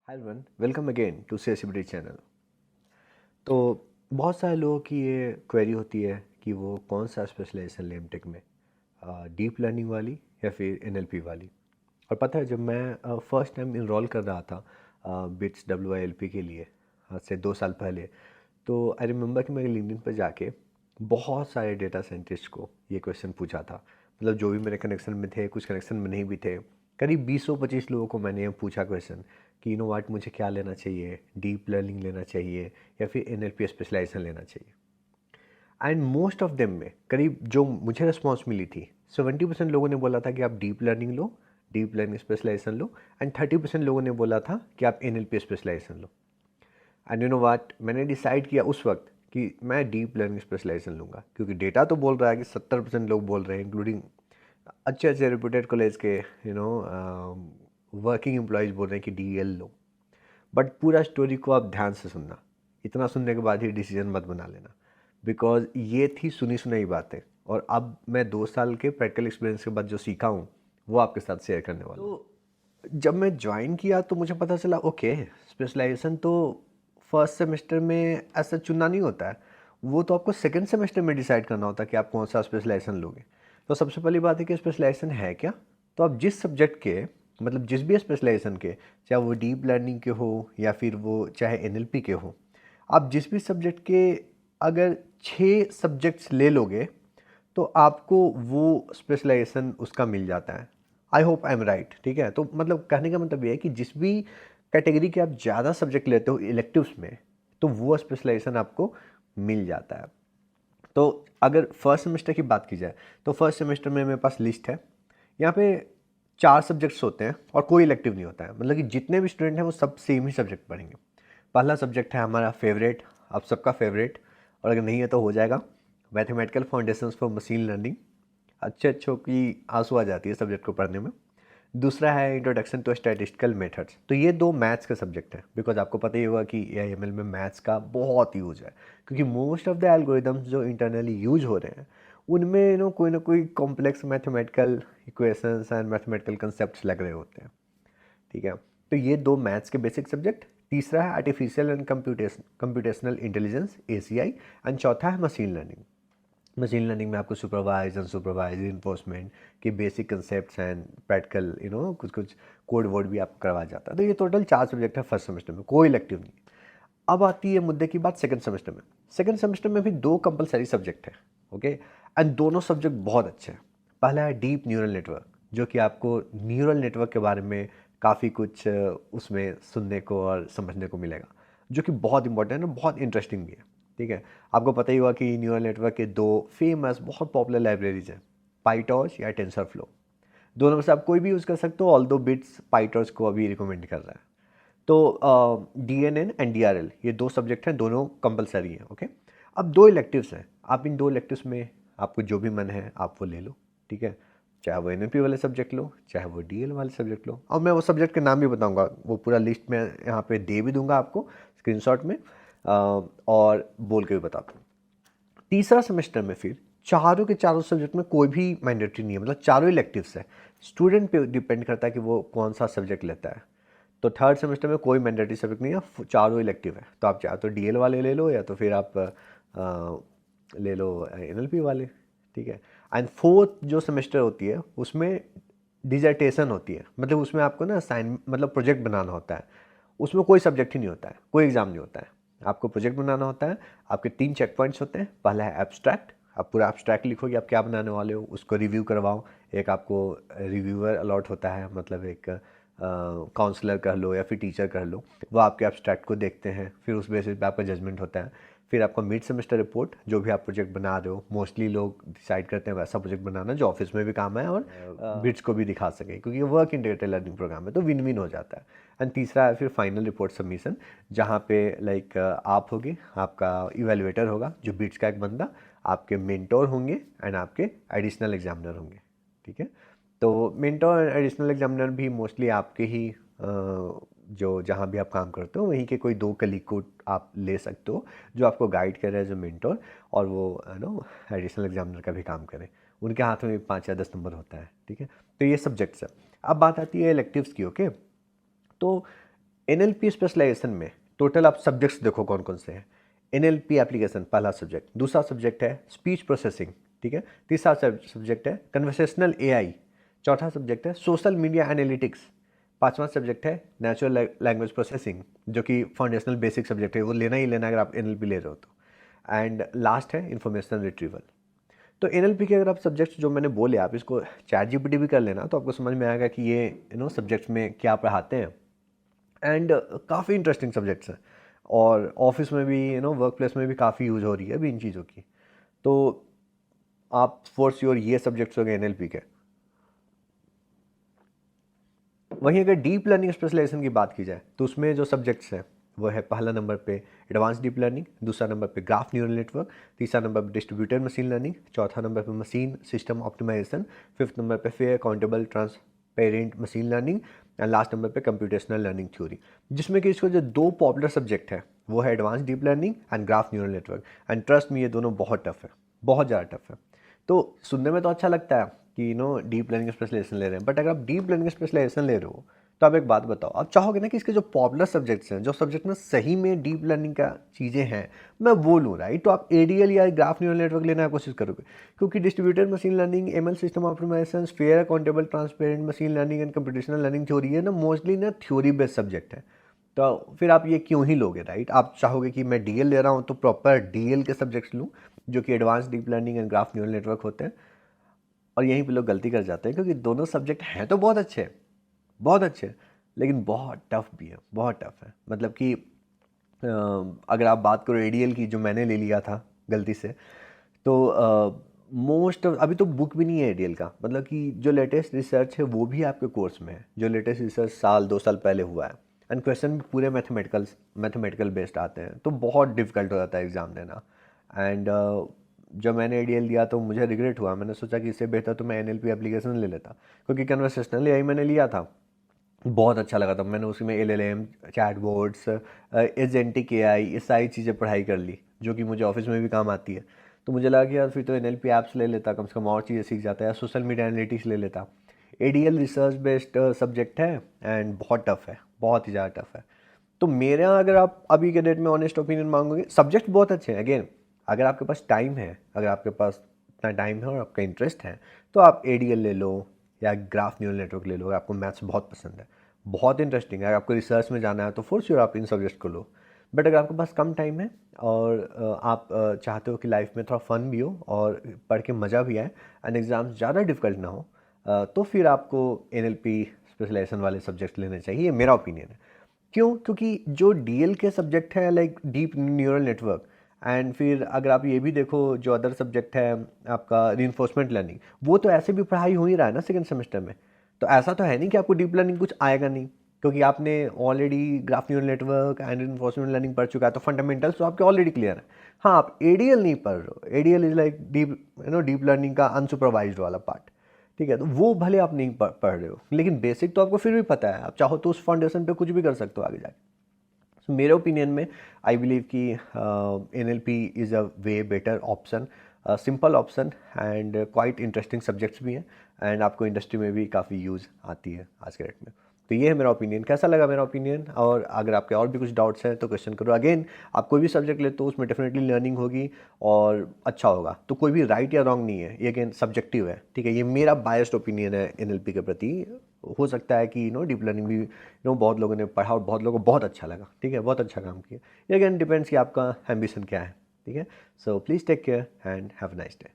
Hi everyone, welcome again to CSCBD channel. तो बहुत सारे लोगों की ये क्वेरी होती है कि वो कौन सा स्पेशलाइजेशन लें एमटेक में, डीप लर्निंग वाली या फिर एनएलपी वाली। और पता है, जब मैं फर्स्ट टाइम इनरोल कर रहा था बिट्स WILP के लिए आज से 2 साल पहले, तो आई रिमेंबर कि मैंने लिंक्डइन पर जाके बहुत सारे डेटा साइंटिस्ट को ये क्वेश्चन पूछा था। मतलब जो भी मेरे कनेक्शन में थे, कुछ कनेक्शन में नहीं भी थे, करीब 20-25 लोगों को मैंने ये पूछा क्वेश्चन कि यू नो व्हाट, मुझे क्या लेना चाहिए, डीप लर्निंग लेना चाहिए या फिर NLP स्पेशलाइजेशन लेना चाहिए। एंड मोस्ट ऑफ देम में करीब जो मुझे रिस्पॉन्स मिली थी, 70% लोगों ने बोला था कि आप डीप लर्निंग लो, डीप लर्निंग स्पेशलाइजेशन लो। एंड 30% लोगों ने बोला था कि आप NLP स्पेशलाइजेशन लो। एंड यू नो व्हाट, मैंने डिसाइड किया उस वक्त कि मैं डीप लर्निंग स्पेशलाइजेशन लूँगा, क्योंकि डेटा तो बोल रहा है कि 70% लोग बोल रहे हैं, इंक्लूडिंग अच्छे अच्छे रेपुटेड कॉलेज के वर्किंग एम्प्लॉयज़ बोल रहे हैं कि DL लो। बट पूरा स्टोरी को आप ध्यान से सुनना, इतना सुनने के बाद ही डिसीजन मत बना लेना, बिकॉज ये थी सुनी सुनाई बातें। और अब मैं 2 साल के प्रैक्टिकल एक्सपीरियंस के बाद जो सीखा हूँ वो आपके साथ शेयर करने वाला हूँ। तो जब मैं ज्वाइन किया तो मुझे पता चला, ओके, स्पेशलाइजेशन तो फर्स्ट सेमेस्टर में ऐसा चुनना नहीं होता है, वो तो आपको सेकेंड सेमेस्टर में डिसाइड करना होता है कि आप कौन सा स्पेशलाइजेशन लोगे। तो सबसे पहली बात है कि स्पेशलाइजेशन है क्या। तो आप जिस सब्जेक्ट के, मतलब जिस भी स्पेशलाइजेशन के, चाहे वो डीप लर्निंग के हो या फिर वो चाहे NLP के हो, आप जिस भी सब्जेक्ट के अगर 6 सब्जेक्ट्स ले लोगे तो आपको वो स्पेशलाइजेशन उसका मिल जाता है। I hope I am right, ठीक है। तो मतलब कहने का मतलब ये है कि जिस भी कैटेगरी के आप ज़्यादा सब्जेक्ट लेते हो इलेक्टिव्स में, तो वो स्पेशलाइजेशन आपको मिल जाता है। तो अगर फर्स्ट सेमेस्टर की बात की जाए तो फर्स्ट सेमेस्टर में मेरे पास लिस्ट है। यहाँ पे 4 सब्जेक्ट्स होते हैं और कोई इलेक्टिव नहीं होता है, मतलब कि जितने भी स्टूडेंट हैं वो सब सेम ही सब्जेक्ट पढ़ेंगे। पहला सब्जेक्ट है हमारा फेवरेट, आप सबका फेवरेट, और अगर नहीं है तो हो जाएगा, mathematical foundations for machine learning. अच्छे अच्छों की आंसू आ जाती है सब्जेक्ट को पढ़ने में। दूसरा है इंट्रोडक्शन टू स्टैटिस्टिकल मेथड्स। तो ये दो मैथ्स का सब्जेक्ट है, बिकॉज आपको पता ही होगा कि AIML में मैथ्स का बहुत यूज है, क्योंकि मोस्ट ऑफ द एल्गोरिदम्स जो इंटरनली यूज हो रहे हैं उनमें कोई ना कोई complex mathematical equations and mathematical concept लग रहे होते हैं, ठीक है। तो ये दो मैथ्स के बेसिक सब्जेक्ट। तीसरा है artificial and computational intelligence, ACI। And चौथा है मशीन लर्निंग। मशीन लर्निंग में आपको सुपरवाइज अनसुपरवाइज इन्फोर्समेंट के बेसिक कंसेप्ट्स एंड प्रैक्टिकल कुछ कुछ कोड वर्ड भी आपको करवाया जाता है। तो ये टोटल 4 सब्जेक्ट है फर्स्ट सेमेस्टर में, कोई इलेक्टिव नहीं। अब आती है मुद्दे की बात सेकंड सेमेस्टर में। सेकंड सेमेस्टर में भी 2 कंपलसरी सब्जेक्ट हैं, ओके। एंड दोनों सब्जेक्ट बहुत अच्छे हैं। पहला है डीप न्यूरल नेटवर्क, जो कि आपको न्यूरल नेटवर्क के बारे में काफ़ी कुछ उसमें सुनने को और समझने को मिलेगा, जो कि बहुत इंपॉर्टेंट है, बहुत इंटरेस्टिंग भी है, ठीक है। आपको पता ही होगा कि न्यूरल नेटवर्क के दो फेमस बहुत पॉपुलर लाइब्रेरीज हैं, पाइटॉर्च या टेंसरफ्लो। दोनों में से आप कोई भी यूज़ कर सकते हो, ऑल्दो बिट्स पाइटॉर्च को अभी रिकमेंड कर रहा है। तो DNN एंड DRL ये 2 सब्जेक्ट हैं, दोनों कंपलसरी हैं, ओके। अब 2 इलेक्टिव्स हैं, आप इन 2 इलेक्टिव्स में आपको जो भी मन है आप वो ले लो, ठीक है। चाहे वो NLP वाले सब्जेक्ट लो, चाहे वो DL वाले सब्जेक्ट लो। और मैं वो सब्जेक्ट के नाम भी बताऊंगा, वो पूरा लिस्ट में यहाँ पे दे भी दूंगा आपको स्क्रीनशॉट में, और बोल के भी बताता हूँ। तीसरा सेमेस्टर में फिर चारों के चारों सब्जेक्ट में कोई भी मैंडेटरी नहीं है, मतलब चारों इलेक्टिव्स है। स्टूडेंट पे डिपेंड करता है कि वो कौन सा सब्जेक्ट लेता है। तो थर्ड सेमेस्टर में कोई मैंडेटरी सब्जेक्ट नहीं है, चारों इलेक्टिव है। तो आप चाहे तो DL वाले ले लो या तो फिर आप ले लो NLP वाले, ठीक है। एंड फोर्थ जो सेमेस्टर होती है उसमें डिजर्टेशन होती है, मतलब उसमें आपको ना साइन मतलब प्रोजेक्ट बनाना होता है। उसमें कोई सब्जेक्ट ही नहीं होता है, कोई एग्ज़ाम नहीं होता है, आपको प्रोजेक्ट बनाना होता है। आपके 3 चेक पॉइंट्स होते हैं। पहला है एब्स्ट्रैक्ट, आप पूरा एब्स्ट्रैक्ट लिखोगे आप क्या बनाने वाले हो, उसको रिव्यू करवाओ। एक आपको रिव्यूअर अलॉट होता है, मतलब एक काउंसलर कह लो या फिर टीचर कह लो, वो आपके एब्स्ट्रैक्ट को देखते हैं, फिर उस बेसिस पे आपका जजमेंट होता है। फिर आपका मिड सेमेस्टर रिपोर्ट, जो भी आप प्रोजेक्ट बना रहे हो, मोस्टली लोग डिसाइड करते हैं वैसा प्रोजेक्ट बनाना जो ऑफिस में भी काम आए और बिट्स को भी दिखा सके, क्योंकि ये वर्क इंटीग्रेटेड लर्निंग प्रोग्राम है, तो विन विन हो जाता है। एंड तीसरा है फिर फाइनल रिपोर्ट सबमिशन, जहाँ पे लाइक आप होगे, आपका इवेलुएटर होगा जो बिट्स का एक बंदा, आपके मेंटोर होंगे एंड आपके एडिशनल एग्जामिनर होंगे, ठीक है। तो मेंटोर एंड एडिशनल एग्जामिनर भी मोस्टली आपके ही जो जहाँ भी आप काम करते हो वहीं के कोई 2 कलीग को आप ले सकते हो, जो आपको गाइड कर रहे हैं, जो मेंटोर, और वो एडिशनल एग्जामिनर का भी काम करें। उनके हाथ में 5 या 10 नंबर होता है, ठीक है। तो ये सब्जेक्ट्स है। अब बात आती है इलेक्टिव्स की, ओके। तो NLP स्पेशलाइजेशन में टोटल आप सब्जेक्ट्स देखो कौन कौन से हैं। NLP एप्लीकेशन पहला सब्जेक्ट, दूसरा सब्जेक्ट है स्पीच प्रोसेसिंग, ठीक है, तीसरा सब्जेक्ट है कन्वर्सेशनल AI, चौथा सब्जेक्ट है सोशल मीडिया एनालिटिक्स, पांचवा सब्जेक्ट है नेचुरल लैंग्वेज प्रोसेसिंग जो कि फाउंडेशनल बेसिक सब्जेक्ट है, वो लेना ही लेना अगर आप NLP ले रहे हो तो, एंड लास्ट है इंफॉर्मेशन रिट्रीवल। तो NLP के अगर आप सब्जेक्ट्स जो मैंने बोले आप इसको चैट जीपीटी भी कर लेना तो आपको समझ में आएगा कि ये सब्जेक्ट्स में क्या पढ़ाते हैं, एंड काफ़ी इंटरेस्टिंग सब्जेक्ट्स हैं और ऑफिस में भी वर्क प्लेस में भी काफ़ी यूज हो रही है अभी इन चीज़ों की। तो आप फॉर श्योर ये सब्जेक्ट्स हो गए NLP के। वहीं अगर डीप लर्निंग स्पेशलाइजेशन की बात की जाए तो उसमें जो सब्जेक्ट्स हैं वो है पहला नंबर पे एडवांस डीप लर्निंग, दूसरा नंबर पे ग्राफ न्यूरल नेटवर्क, तीसरा नंबर पे डिस्ट्रीब्यूटेड मशीन लर्निंग, चौथा नंबर पे machine system optimisation, fifth number पे fair accountable transparent machine learning, and last number पे कंप्यूटेशनल लर्निंग थ्योरी। जिसमें कि इसको जो दो पॉपुलर सब्जेक्ट है वो है advance deep learning and graph neural network, and trust में ये दोनों बहुत टफ है, बहुत ज़्यादा टफ है। तो सुनने में तो अच्छा लगता है कि डीप लर्निंग स्पेशलाइजेशन ले रहे हैं, बट अगर आप डीप लर्निंग स्पेशलाइजेशन ले रहे हो तो आप एक बात बताओ, आप चाहोगे ना कि इसके जो पॉपुलर सब्जेक्ट्स हैं, जो सब्जेक्ट में सही में डीप लर्निंग का चीज़ें हैं मैं वो लूँ, राइट? तो आप ADL या ग्राफ न्यूरल नेटवर्क लेने की कोशिश करोगे, क्योंकि distributed machine learning, ML system optimisation, fair accountable transparent machine learning and computational learning theory है ना, मोस्टली ना थ्योरी बेस्ड सब्जेक्ट है। तो फिर आप ये क्यों ही लोगे, राइट? आप चाहोगे कि मैं DL ले रहा हूँ तो प्रॉपर DL के सब्जेक्ट्स लूँ जो कि advance deep learning and graph neural network होते हैं। और यहीं पे लोग गलती कर जाते हैं क्योंकि दोनों सब्जेक्ट हैं तो बहुत अच्छे, बहुत अच्छे, लेकिन बहुत टफ भी है, बहुत टफ है। मतलब कि अगर आप बात करो ADL की जो मैंने ले लिया था गलती से, तो मोस्ट अभी तो बुक भी नहीं है ADL का, मतलब कि जो लेटेस्ट रिसर्च है वो भी आपके कोर्स में है, जो लेटेस्ट रिसर्च साल 2 साल पहले हुआ है, एंड क्वेश्चन भी पूरे मैथमेटिकल बेस्ड आते हैं, तो बहुत डिफिकल्ट हो जाता है एग्ज़ाम देना। एंड जब मैंने ADL दिया तो मुझे रिग्रेट हुआ, मैंने सोचा कि इससे बेहतर तो मैं NLP एप्लीकेशन ले लेता, क्योंकि कन्वर्सेशनल AI मैंने लिया था, बहुत अच्छा लगा था, मैंने उसी में LLM, चैटबॉट्स, एजेंटिक AI ये सारी चीज़ें पढ़ाई कर ली जो कि मुझे ऑफिस में भी काम आती है। तो मुझे लगा कि यार फिर तो NLP ऐप्स ले लेता, कम से कम और चीज़ें सीख जाता, या सोशल मीडिया एनालिटिक्स ले लेता। ADL रिसर्च बेस्ड सब्जेक्ट है एंड बहुत टफ है, बहुत ही ज़्यादा टफ है। तो मेरा अगर आप अभी के डेट में ऑनेस्ट ओपिनियन मांगोगे, सब्जेक्ट बहुत अच्छे हैं, अगेन अगर आपके पास टाइम है, अगर आपके पास इतना टाइम है और आपका इंटरेस्ट है तो आप ADL ले लो या ग्राफ न्यूरल नेटवर्क ले लो। अगर आपको मैथ्स बहुत पसंद है, बहुत इंटरेस्टिंग है, अगर आपको रिसर्च में जाना है तो फॉर श्योर आप इन सब्जेक्ट को लो। बट अगर आपके पास कम टाइम है और आप चाहते हो कि लाइफ में थोड़ा फन भी हो और पढ़ के मज़ा भी आए एंड एग्ज़ाम्स ज़्यादा डिफिकल्ट ना हो, तो फिर आपको NLP स्पेशलाइजेशन वाले सब्जेक्ट लेने चाहिए, ये मेरा ओपिनियन है। क्यों? क्योंकि जो DL के सब्जेक्ट है like deep neural network, and फिर अगर आप ये भी देखो जो अदर सब्जेक्ट है आपका रीइंफोर्समेंट लर्निंग, वो तो ऐसे भी पढ़ाई हो ही रहा है ना सेकंड सेमेस्टर में। तो ऐसा तो है नहीं कि आपको डीप लर्निंग कुछ आएगा नहीं, क्योंकि आपने already graph neural network and reinforcement learning पढ़ चुका है, तो फंडामेंटल्स तो आपके ऑलरेडी क्लियर है। हाँ, आप ADL नहीं पढ़ रहे हो, ADL is like deep learning का अनसुपरवाइज्ड वाला पार्ट, ठीक है? तो वो भले आप नहीं पढ़ रहे हो, लेकिन बेसिक तो आपको फिर भी पता है, आप चाहो तो उस फाउंडेशन पे कुछ भी कर सकते हो आगे जाके। So, मेरे ओपिनियन में आई बिलीव कि NLP is a way better option, simple option and quite interesting subjects भी हैं, एंड आपको इंडस्ट्री में भी काफ़ी यूज़ आती है आज के डेट में। तो ये है मेरा ओपिनियन। कैसा लगा मेरा ओपिनियन? और अगर आपके और भी कुछ डाउट्स हैं तो क्वेश्चन करो। अगेन आप कोई भी सब्जेक्ट लेते हो उसमें डेफिनेटली लर्निंग होगी और अच्छा होगा, तो कोई भी राइट या रॉन्ग नहीं है, ये अगेन सब्जेक्टिव है, ठीक है? ये मेरा बायस्ड ओपिनियन है NLP के प्रति। हो सकता है कि डीप लर्निंग भी बहुत लोगों ने पढ़ा और बहुत लोगों को बहुत अच्छा लगा, ठीक है, बहुत अच्छा काम किया। ये अगेन डिपेंड्स कि आपका एम्बिशन क्या है, ठीक है? So please take care and have a nice day.